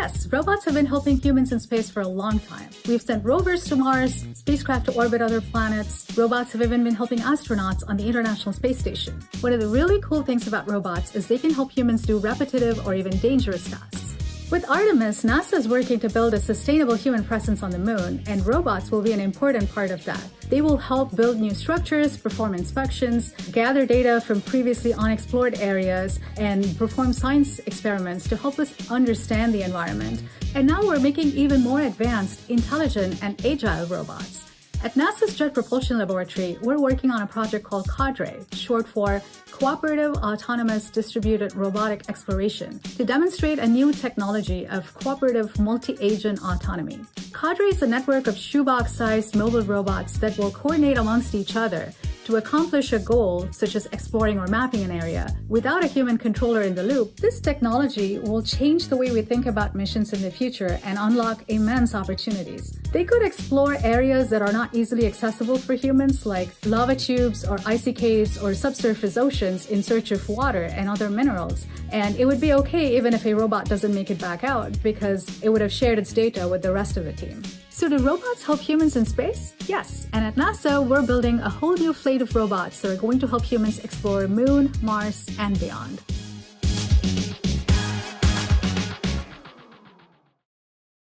Yes, robots have been helping humans in space for a long time. We've sent rovers to Mars, spacecraft to orbit other planets. Robots have even been helping astronauts on the International Space Station. One of the really cool things about robots is they can help humans do repetitive or even dangerous tasks. With Artemis, NASA is working to build a sustainable human presence on the moon, and robots will be an important part of that. They will help build new structures, perform inspections, gather data from previously unexplored areas, and perform science experiments to help us understand the environment. And now we're making even more advanced, intelligent, and agile robots. At NASA's Jet Propulsion Laboratory, we're working on a project called CADRE, short for Cooperative Autonomous Distributed Robotic Exploration, to demonstrate a new technology of cooperative multi-agent autonomy. CADRE is a network of shoebox-sized mobile robots that will coordinate amongst each other to accomplish a goal, such as exploring or mapping an area, without a human controller in the loop. This technology will change the way we think about missions in the future and unlock immense opportunities. They could explore areas that are not easily accessible for humans, like lava tubes or icy caves or subsurface oceans in search of water and other minerals. And it would be okay even if a robot doesn't make it back out, because it would have shared its data with the rest of the team. So do robots help humans in space? Yes, and at NASA, we're building a whole new fleet of robots that are going to help humans explore Moon, Mars, and beyond.